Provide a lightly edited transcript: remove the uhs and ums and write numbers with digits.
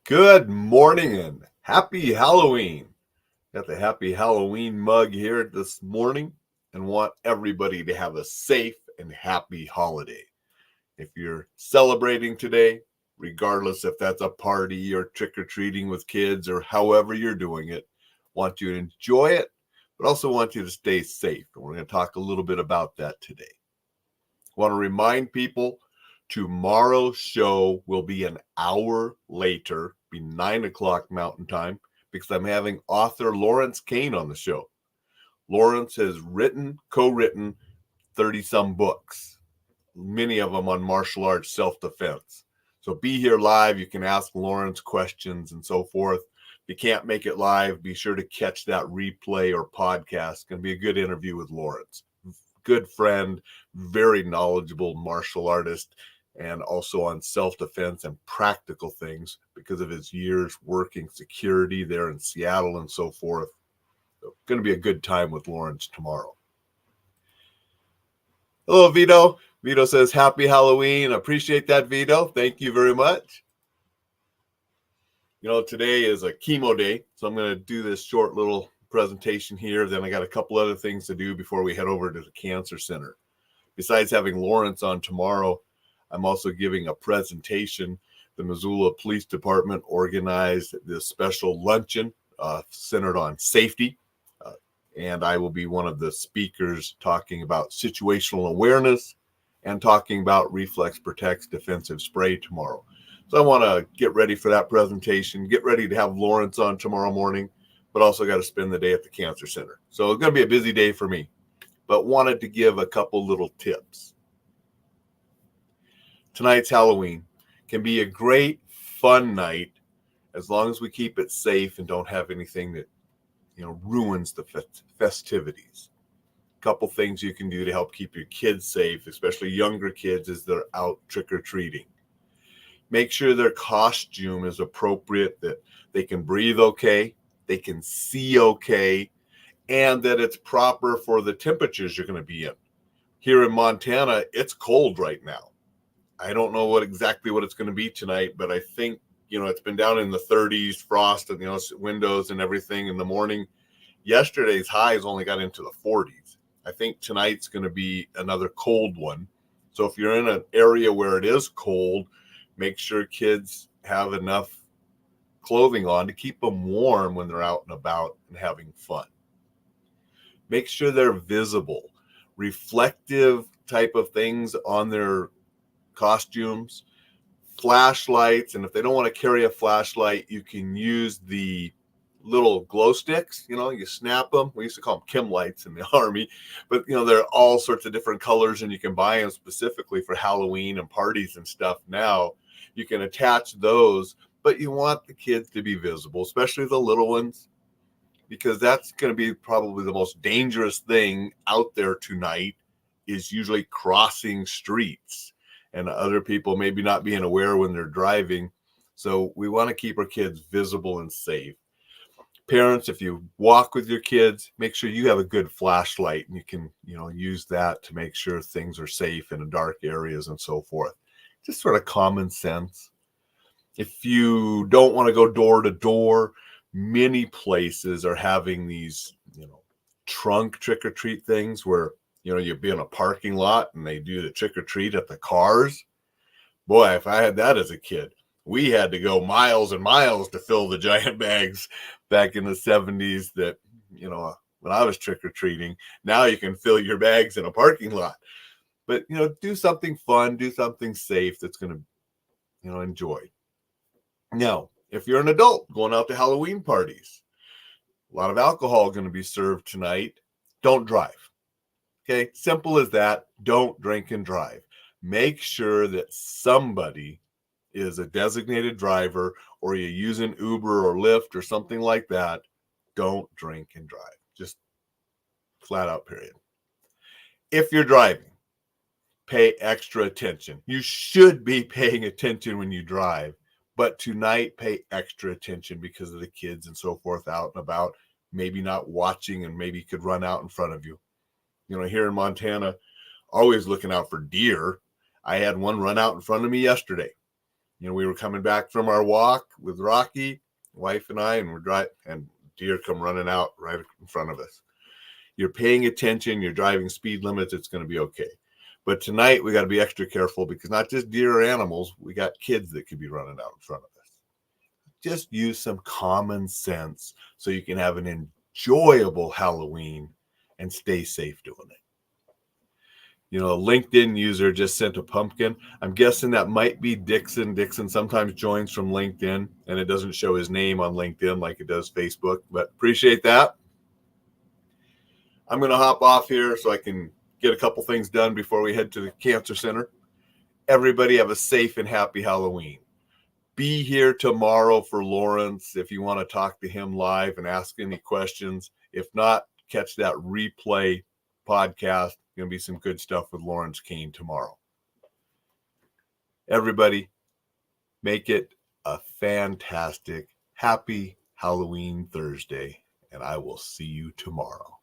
Good morning and happy Halloween. Got the happy Halloween mug here this morning and want everybody to have a safe and happy holiday. If you're celebrating today, regardless if that's a party or trick-or-treating with kids or however you're doing it, want you to enjoy it, but also want you to stay safe. And we're going to talk a little bit about that today. Want to remind people tomorrow's show will be an hour later, be 9 o'clock Mountain Time, because I'm having author Lawrence Kane on the show. Lawrence has co-written 30-some books, many of them on martial arts self-defense. So be here live. You can ask Lawrence questions and so forth. If you can't make it live, be sure to catch that replay or podcast. It's going to be a good interview with Lawrence. Good friend, very knowledgeable martial artist, and also on self-defense and practical things because of his years working security there in Seattle and so forth. So going to be a good time with Lawrence tomorrow. Hello, Vito. Vito says, happy Halloween. Appreciate that, Vito. Thank you very much. You know, today is a chemo day, so I'm going to do this short little presentation here. Then I got a couple other things to do before we head over to the cancer center. Besides having Lawrence on tomorrow, I'm also giving a presentation. The Missoula Police Department organized this special luncheon centered on safety. And I will be one of the speakers talking about situational awareness and talking about Reflex Protect's defensive spray tomorrow. So I want to get ready for that presentation, get ready to have Lawrence on tomorrow morning, but also got to spend the day at the cancer center. So it's going to be a busy day for me, but wanted to give a couple little tips. Tonight's Halloween can be a great, fun night as long as we keep it safe and don't have anything that, ruins the festivities. A couple things you can do to help keep your kids safe, especially younger kids, as they're out trick-or-treating. Make sure their costume is appropriate, that they can breathe okay, they can see okay, and that it's proper for the temperatures you're going to be in. Here in Montana, it's cold right now. I don't know exactly what it's going to be tonight, but I think, it's been down in the 30s, frost and, windows and everything in the morning. Yesterday's highs only got into the 40s. I think tonight's going to be another cold one. So if you're in an area where it is cold, make sure kids have enough clothing on to keep them warm when they're out and about and having fun. Make sure they're visible, reflective type of things on their costumes, flashlights, and if they don't want to carry a flashlight, you can use the little glow sticks. You snap them. We used to call them Kim lights in the Army, but they're all sorts of different colors, and you can buy them specifically for Halloween and parties and stuff. Now you can attach those, but you want the kids to be visible, especially the little ones, because that's going to be probably the most dangerous thing out there tonight, is usually crossing streets and other people maybe not being aware when they're driving. So we want to keep our kids visible and safe. Parents, if you walk with your kids, make sure you have a good flashlight and you can, use that to make sure things are safe in dark areas and so forth. Just sort of common sense. If you don't want to go door to door, many places are having these, trunk trick-or-treat things where, you'd be in a parking lot and they do the trick-or-treat at the cars. Boy, if I had that as a kid, we had to go miles and miles to fill the giant bags back in the 70s that, when I was trick-or-treating. Now you can fill your bags in a parking lot. But, do something fun, do something safe that's going to, enjoy. Now, if you're an adult going out to Halloween parties, a lot of alcohol going to be served tonight. Don't drive. Okay, simple as that. Don't drink and drive. Make sure that somebody is a designated driver, or you use an Uber or Lyft or something like that. Don't drink and drive. Just flat out, period. If you're driving, pay extra attention. You should be paying attention when you drive, but tonight pay extra attention because of the kids and so forth out and about, maybe not watching and maybe could run out in front of you. Here in Montana, always looking out for deer. I had one run out in front of me yesterday. We were coming back from our walk with Rocky, wife and I, and we're driving, and deer come running out right in front of us. You're paying attention, you're driving speed limits, it's going to be okay. But tonight we got to be extra careful because not just deer or animals, we got kids that could be running out in front of us. Just use some common sense so you can have an enjoyable Halloween and stay safe doing it. A LinkedIn user just sent a pumpkin. I'm guessing that might be Dixon. Dixon sometimes joins from LinkedIn, and it doesn't show his name on LinkedIn like it does Facebook, but appreciate that. I'm going to hop off here so I can get a couple things done before we head to the cancer center. Everybody have a safe and happy Halloween. Be here tomorrow for Lawrence if you want to talk to him live and ask any questions. If not, catch that replay podcast. Going to be some good stuff with Lawrence Kane tomorrow. Everybody, make it a fantastic, happy Halloween Thursday, and I will see you tomorrow.